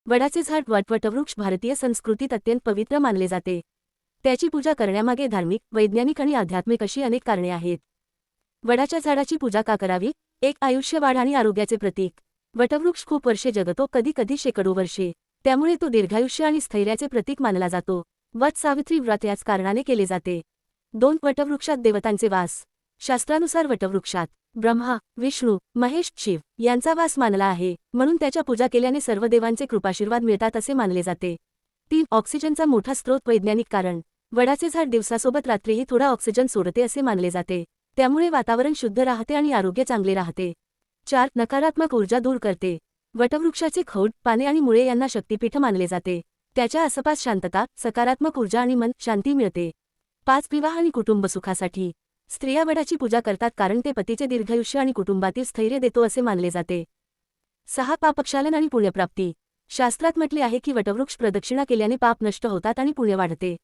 वडाचे झाड वटवृक्ष भारतीय संस्कृतीत अत्यंत पवित्र मानले जाते. त्याची पूजा करण्यामागे धार्मिक, वैज्ञानिक आणि आध्यात्मिक अशी अनेक कारणे आहेत. वडाच्या झाडाची पूजा का करावी? एक आयुष्य वाढ आणि आरोग्याचे प्रतीक. वटवृक्ष खूप वर्षे जगतो, कधी कधी शेकडो वर्षे. त्यामुळे तो दीर्घायुष्य आणि स्थैर्याचे प्रतीक मानला जातो. वट सावित्री व्रत याच कारणाने केले जाते. 2. वटवृक्षात देवतांचे वास. शास्त्रानुसार वटवृक्षात ब्रह्मा, विष्णू, महेश, शिव यांचा वास मानला आहे, म्हणून त्याच्या पूजा केल्याने सर्व देवांचे कृपाशीर्वाद मिळतात असे मानले जाते. 3. ऑक्सिजनचा मोठा स्रोत. वैज्ञानिक कारण. वडाचे झाड दिवसासोबत रात्रीही थोडा ऑक्सिजन सोडते असे मानले जाते. त्यामुळे वातावरण शुद्ध राहते आणि आरोग्य चांगले राहते. 4. नकारात्मक ऊर्जा दूर करते. वटवृक्षाचे खोड, पाने आणि मुळे यांना शक्तिपीठ मानले जाते. त्याच्या आसपास शांतता, सकारात्मक ऊर्जा आणि मन शांती मिळते. 5. विवाह आणि कुटुंब सुखासाठी. स्त्रिया वडाची पूजा करतात कारण ते पतीचे दीर्घायुष्य आणि कुटुंबातील स्थैर्य देतो असे मानले जाते. 6. पापक्षालन आणि पुण्यप्राप्ती. शास्त्रात म्हटले आहे की वटवृक्ष प्रदक्षिणा केल्याने पाप नष्ट होतात आणि पुण्य वाढते.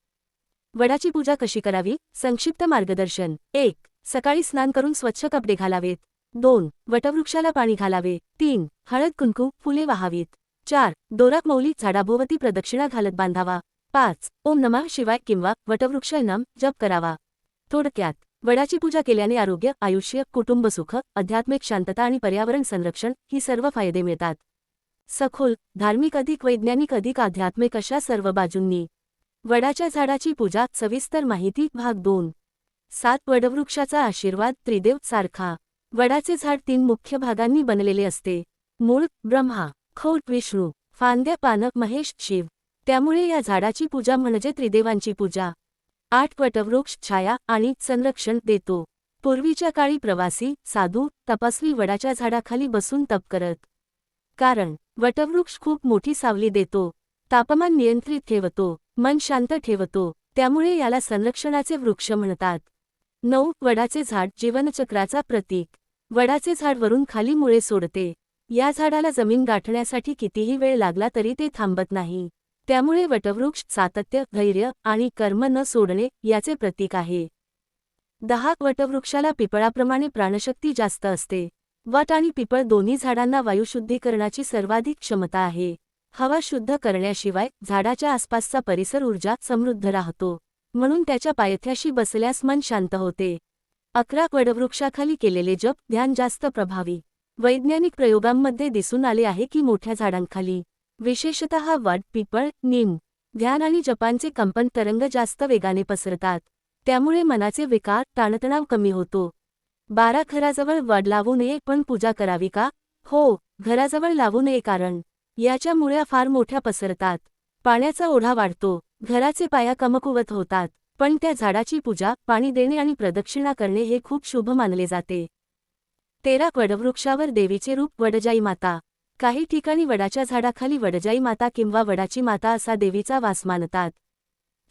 वडाची पूजा कशी करावी? संक्षिप्त मार्गदर्शन. 1. सकाळी स्नान करून स्वच्छ कपडे घालावेत. 2. वटवृक्षाला पाणी घालावे. 3. हळद, कुंकू, फुले वाहावीत. 4. दोराक मौली झाडाभोवती प्रदक्षिणा घालत बांधावा. 5. ओम नमः शिवाय किंवा वटवृक्ष नाम जप करावा. थोडक्यात, वडाची पूजा केल्याने आरोग्य, आयुष्य, कुटुंब सुख, आध्यात्मिक शांतता आणि पर्यावरण संरक्षण ही सर्व फायदे मिळतात. सखोल, धार्मिक अधिक वैज्ञानिक अधिक आध्यात्मिक अशा सर्व बाजूंनी. वडाच्या झाडाची पूजा. सविस्तर माहिती. भाग 2. 7. वडवृक्षाचा आशीर्वाद. त्रिदेव सारखा. वडाचे झाड 3 मुख्य भागांनी बनलेले असते. मूळ ब्रह्मा, खोड विष्णू, फांद्या पानं महेश शिव. त्यामुळे या झाडाची पूजा म्हणजे त्रिदेवांची पूजा. 8. वटवृक्ष छाया आणि संरक्षण देतो. पूर्वीच्या काळी प्रवासी, साधू, तपस्वी वडाच्या झाडाखाली बसून तप करत. कारण वटवृक्ष खूप मोठी सावली देतो, तापमान नियंत्रित ठेवतो, मन शांत ठेवतो, त्यामुळे याला संरक्षणाचे वृक्ष म्हणतात. 9. वडाचे झाड जीवनचक्राचा प्रतीक. वडाचे झाड वरून खाली मुळे सोडते. या झाडाला जमीन गाठण्यासाठी कितीही वेळ लागला तरी ते थांबत नाही. त्यामुळे वटवृक्ष सातत्य, धैर्य आणि कर्म न सोडणे याचे प्रतीक आहे. 10. वटवृक्षाला पिपळाप्रमाणे प्राणशक्ती जास्त असते. वट आणि पिपळ दोन्ही झाडांना वायुशुद्धीकरणाची सर्वाधिक क्षमता आहे. हवा शुद्ध करण्याशिवाय झाडाच्या आसपासचा परिसर ऊर्जा समृद्ध राहतो, म्हणून त्याच्या पायथ्याशी बसल्यास मन शांत होते. 11. वडवृक्षाखाली केलेले जप ध्यान जास्त प्रभावी. वैज्ञानिक प्रयोगांमध्ये दिसून आले आहे की मोठ्या झाडांखाली, विशेषतः वड, पिपळ, नीम, ध्यान आणि जपांचे कंपन तरंग जास्त वेगाने पसरतात. त्यामुळे मनाचे विकार, ताणतणाव कमी होतो. 12. घराजवळ वड लावू नये पण पूजा करावी का? हो, घराजवळ लावू नये कारण याच्या मुळ्या फार मोठ्या पसरतात. पाण्याचा ओढा वाढतो, घराचे पाया कमकुवत होतात. पण त्या झाडाची पूजा, पाणी देणे आणि प्रदक्षिणा करणे हे खूप शुभ मानले जाते. 13. वडवृक्षावर देवीचे रूप. वडजाई माता. काही ठिकाणी वडाच्या झाडाखाली वडजाई माता किंवा वडाची माता असा देवीचा वास मानतात.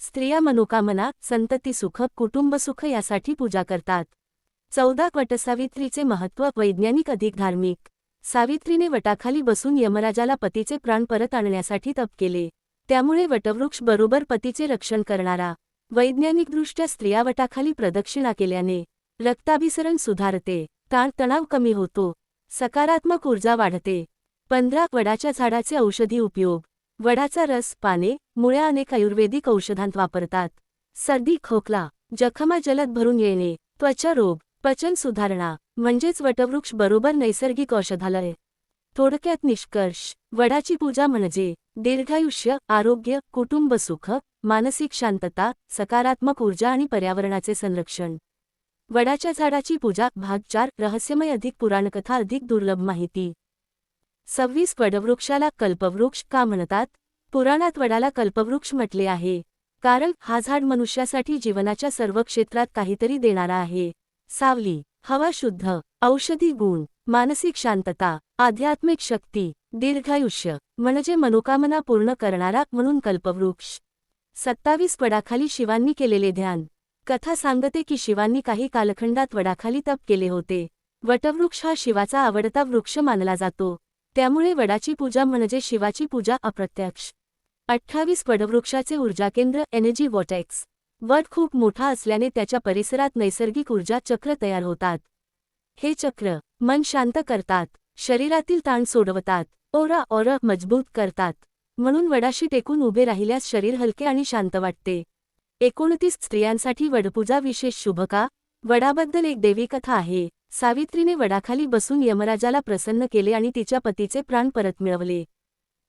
स्त्रिया मनोकामना, संतती सुख, कुटुंब सुख यासाठी पूजा करतात. 14. वटसावित्रीचे महत्त्व. वैज्ञानिक अधिक धार्मिक. सावित्रीने वटाखाली बसून यमराजाला पतीचे प्राण परत आणण्यासाठी तप केले. त्यामुळे वटवृक्ष बरोबर पतीचे रक्षण करणारा. वैज्ञानिकदृष्ट्या स्त्रिया वटाखाली प्रदक्षिणा केल्याने रक्ताभिसरण सुधारते, ताणतणाव कमी होतो, सकारात्मक ऊर्जा वाढते. 15. वडाच्या झाडाचे औषधी उपयोग. वडाचा रस, पाने, मुळ्या अनेक आयुर्वेदिक औषधांत वापरतात. सर्दी, खोकला, जखमा जलद भरून येणे, त्वचा रोग, पचन सुधारणा म्हणजेच वटवृक्ष बरोबर नैसर्गिक औषधालय. थोडक्यात निष्कर्ष, वडाची पूजा म्हणजे दीर्घायुष्य, आरोग्य, कुटुंब सुख, मानसिक शांतता, सकारात्मक ऊर्जा आणि पर्यावरणाचे संरक्षण. वडाच्या झाडाची पूजा. भाग 4. रहस्यमय अधिक पुराणकथा अधिक दुर्लभ माहिती. 26. वडवृक्षाला कल्पवृक्ष का म्हणतात? पुराणात वडाला कल्पवृक्ष म्हटले आहे कारण हा झाड मनुष्यासाठी जीवनाच्या सर्व क्षेत्रात काहीतरी देणारा आहे. सावली, हवा शुद्ध, औषधी गुण, मानसिक शांतता, आध्यात्मिक शक्ती, दीर्घायुष्य म्हणजे मनोकामना पूर्ण करणारा म्हणून कल्पवृक्ष. 27. वडाखाली शिवांनी केलेले ध्यान. कथा सांगते की शिवांनी काही कालखंडात वडाखाली तप केले होते. वटवृक्ष हा शिवाचा आवडता वृक्ष मानला जातो, त्यामुळे वडाची पूजा म्हणजे शिवाची पूजा अप्रत्यक्ष. 28. वडवृक्षाचे ऊर्जा केंद्र. Energy vortex. वड खूप मोठा असल्याने त्याच्या परिसरात नैसर्गिक ऊर्जा चक्र तयार होतात. हे चक्र मन शांत करतात, शरीरातील ताण सोडवतात, ओरा मजबूत करतात, म्हणून वडाशी टेकून उभे राहिल्यास शरीर हलके आणि शांत वाटते. 29 स्त्रियांसाठी वडपूजा विशेष शुभ का? वडाबद्दल एक देवी कथा आहे. सावित्रीने वडाखाली बसून यमराजाला प्रसन्न केले आणि तिच्या पतीचे प्राण परत मिळवले.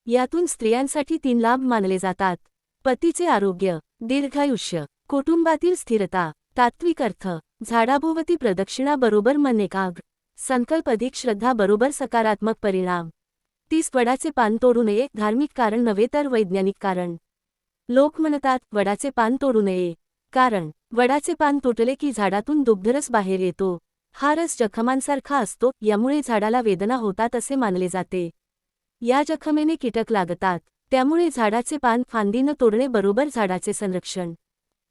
यातून स्त्रियांसाठी 3 लाभ मानले जातात. पतीचे आरोग्य, दीर्घायुष्य, कुटुंबातील स्थिरता. तात्विक अर्थ: झाडाभोवती प्रदक्षिणा बरोबर मन एकाग्र, संकल्प अधिक श्रद्धा बरोबर सकारात्मक परिणाम. 30 वडाचे पान तोडू नये. धार्मिक कारण नव्हे तर वैज्ञानिक कारण. लोक म्हणतात वडाचे पान तोडू नये, कारण वडाचे पान तुटले की झाडातून दुग्धरस बाहेर येतो. हा रस जखमांसारखा असतो, यामुळे झाडाला वेदना होतात असे मानले जाते. या जखमेने कीटक लागतात, त्यामुळे झाडाचे पान फांदी न तोडणे बरोबर झाडाचे संरक्षण.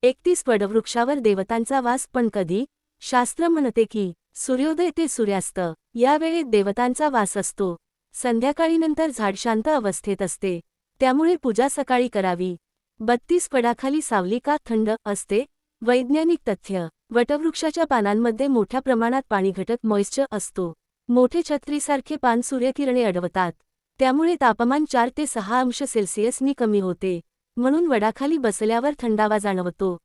31 वडवृक्षावर देवतांचा वास. पण कधी? शास्त्र म्हणते की सूर्योदय ते सूर्यास्त या वेळेत देवतांचा वास असतो. संध्याकाळीनंतर झाड शांत अवस्थेत असते, त्यामुळे पूजा सकाळी करावी. 32 वडाखाली सावली का थंड असते? वैज्ञानिक तथ्य: वटवृक्षाच्या पानांमध्ये मोठ्या प्रमाणात पाणीघटक मॉइश्चर असतो. मोठे छत्रीसारखे पान सूर्यकिरणे अडवतात, त्यामुळे तापमान 4 ते 6 अंश सेल्सिअसनी कमी होते. म्हणून वडाखाली बसल्यावर थंडावा जाणवतो.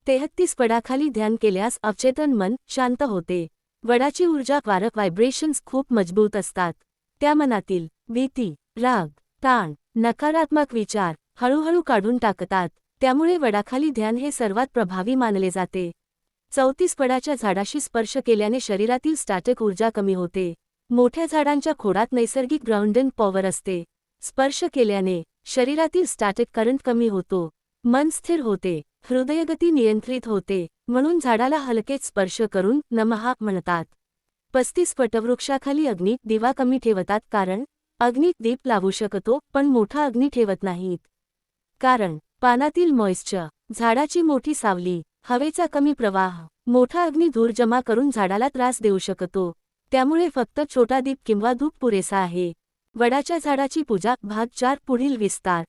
33 वडाखाली ध्यान केल्यास अवचेतन मन शांत होते. वडाची ऊर्जा वारक व्हायब्रेशन्स खूप मजबूत असतात. त्या मनातील भीती, राग, ताण, नकारात्मक विचार हळूहळू काढून टाकतात. त्यामुळे वडाखाली ध्यान हे सर्वात प्रभावी मानले जाते. 34 वडाच्या झाडाशी स्पर्श केल्याने शरीरातील स्टॅटिक ऊर्जा कमी होते. मोठ्या झाडांच्या खोडात नैसर्गिक ग्राउंडिंग पॉवर असते. स्पर्श केल्याने शरीरातील स्टॅटिक करंट कमी होतो, मन स्थिर होते, हृदयगती नियंत्रित होते. म्हणून झाडाला हलकेच स्पर्श करून नमः म्हणतात. 35 वटवृक्षाखाली अग्नी दिवा कमी ठेवतात. कारण अग्नीत दीप लावू शकतो, पण मोठा अग्नी ठेवत नाहीत. कारण पानातील मॉइश्चर, झाडाची मोठी सावली, हवेचा कमी प्रवाह. मोठा अग्नी धूर जमा करून झाडाला त्रास देऊ शकतो, त्यामुळे फक्त छोटा दीप किंवा धूप पुरेसा आहे. वडाच्या झाडाची पूजा. भाग 4 पुढील विस्तार.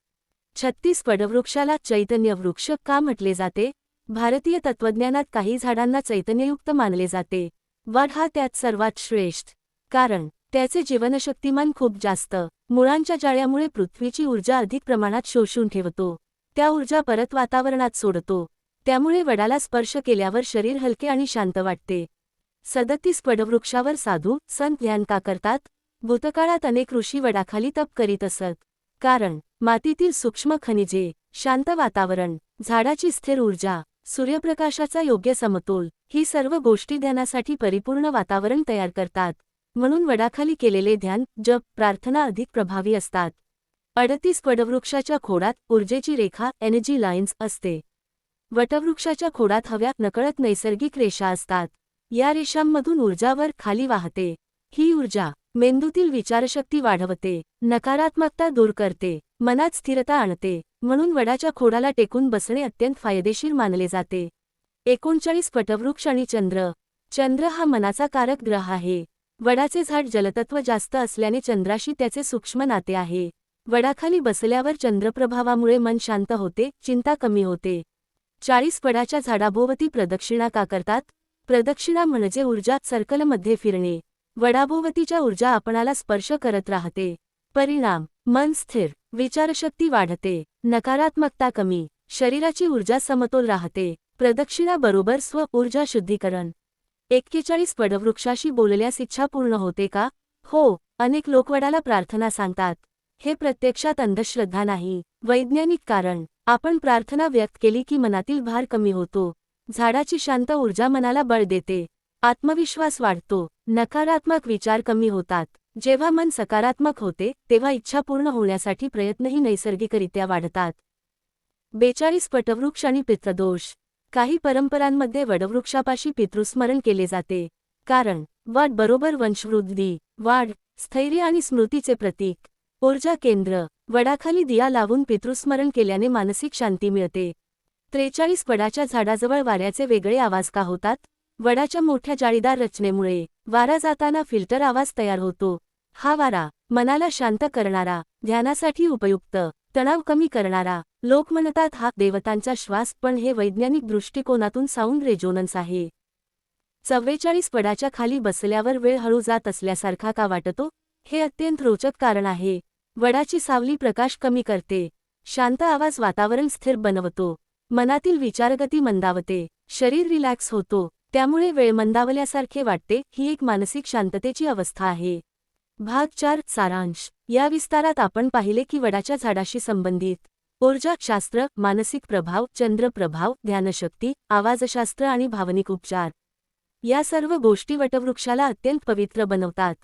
36 वडवृक्षाला चैतन्य वृक्ष का म्हटले जाते? भारतीय तत्त्वज्ञानात काही झाडांना चैतन्ययुक्त मानले जाते. वड हा त्यात सर्वात श्रेष्ठ, कारण त्याचे जीवनशक्तिमान खूप जास्त. मुळांच्या जाळ्यामुळे पृथ्वीची ऊर्जा अधिक प्रमाणात शोषून ठेवतो, त्या ऊर्जा परत वातावरणात सोडतो. त्यामुळे वडाला स्पर्श केल्यावर शरीर हलके आणि शांत वाटते. 37 वडवृक्षावर साधू संत ध्यान का करतात? भूतकाळात अनेक ऋषी वडाखाली तप करीत असत. कारण मातीतील सूक्ष्म खनिजे, शांत वातावरण, झाडाची स्थिर ऊर्जा, सूर्यप्रकाशाचा योग्य समतोल ही सर्व गोष्टी ध्यानासाठी परिपूर्ण वातावरण तयार करतात. म्हणून वडाखाली केलेले ध्यान, जप, प्रार्थना अधिक प्रभावी असतात. 38 वडवृक्षाच्या खोडात ऊर्जेची रेखा एनर्जी लाईन्स असते. वटवृक्षाच्या खोडात हव्या नकळत नैसर्गिक रेषा असतात. या रेषांमधून ऊर्जा वर खाली वाहते. ही ऊर्जा मेंदूतील विचारशक्ती वाढवते, नकारात्मकता दूर करते, मनात स्थिरता आणते. म्हणून वडाच्या खोडाला टेकून बसणे अत्यंत फायदेशीर मानले जाते. 39 वटवृक्ष आणि चंद्र. चंद्र हा मनाचा कारक ग्रह आहे. वडाचे झाड जलतत्व जास्त असल्याने चंद्राशी त्याचे सूक्ष्म नाते आहे. वडाखाली बसल्यावर चंद्रप्रभावामुळे मन शांत होते, चिंता कमी होते. 40 वडाच्या झाडाभोवती प्रदक्षिणा का करतात? प्रदक्षिणा म्हणजे ऊर्जा सर्कलमध्ये फिरणे. वडाभोवतीच्या ऊर्जा आपणाला स्पर्श करत राहते. परिणाम: मन स्थिर, विचारशक्ती वाढते, नकारात्मकता कमी, शरीराची ऊर्जा समतोल राहते. प्रदक्षिणा बरोबर स्व ऊर्जा शुद्धीकरण. 41 वडवृक्षाशी बोलल्यास इच्छा पूर्ण होते का? हो, अनेक लोक वडाला प्रार्थना सांगतात. हे प्रत्यक्षात अंधश्रद्धा नाही, वैज्ञानिक कारण. आपण प्रार्थना व्यक्त केली की मनातील भार कमी होतो. झाडाची शांत ऊर्जा मनाला बळ देते, आत्मविश्वास वाढतो, नकारात्मक विचार कमी होतात. जेव्हा मन सकारात्मक होते तेव्हा इच्छा पूर्ण होण्यासाठी प्रयत्नही नैसर्गिकरित्या वाढतात. 42 वटवृक्ष आणि पितृदोष. काही परंपरांमध्ये वडवृक्षापाशी पितृस्मरण केले जाते. कारण वड बरोबर वंशवृद्धी, वाढ, स्थैर्य आणि स्मृतीचे प्रतीक. ऊर्जा केंद्र. वडाखाली दिया लावून पितृस्मरण केल्याने मानसिक शांती मिळते. 43 वडाच्या झाडाजवळ वाऱ्याचे वेगळे आवाज का होतात? वडाच्या मोठ्या जाळीदार रचनेमुळे वारा जाताना फिल्टर आवाज तयार होतो. हा वारा मनाला शांत करणारा, ध्यानासाठी उपयुक्त, तणाव कमी करणारा. लोक म्हणतात हा देवतांचा श्वास, पण हे वैज्ञानिक दृष्टिकोनातून साऊंड रेजोनन्स आहे. 44 वडाच्या खाली बसल्यावर वेळ हळू जात असल्यासारखा का वाटतो? हे अत्यंत रोचक कारण आहे. वडाची सावली प्रकाश कमी करते. शांत आवाज वातावरण स्थिर बनवतो. मनातील विचारगती मंदावते. शरीर रिलॅक्स होतो. त्यामुळे वेळ मंदावल्यासारखे वाटते. ही एक मानसिक शांततेची अवस्था आहे. भाग 4 सारांश. या विस्तारात आपण पाहिले की वडाच्या झाडाशी संबंधित ऊर्जाशास्त्र, मानसिक प्रभाव, चंद्र प्रभाव, ध्यानशक्ती, आवाजशास्त्र आणि भावनिक उपचार या सर्व गोष्टी वटवृक्षाला अत्यंत पवित्र बनवतात.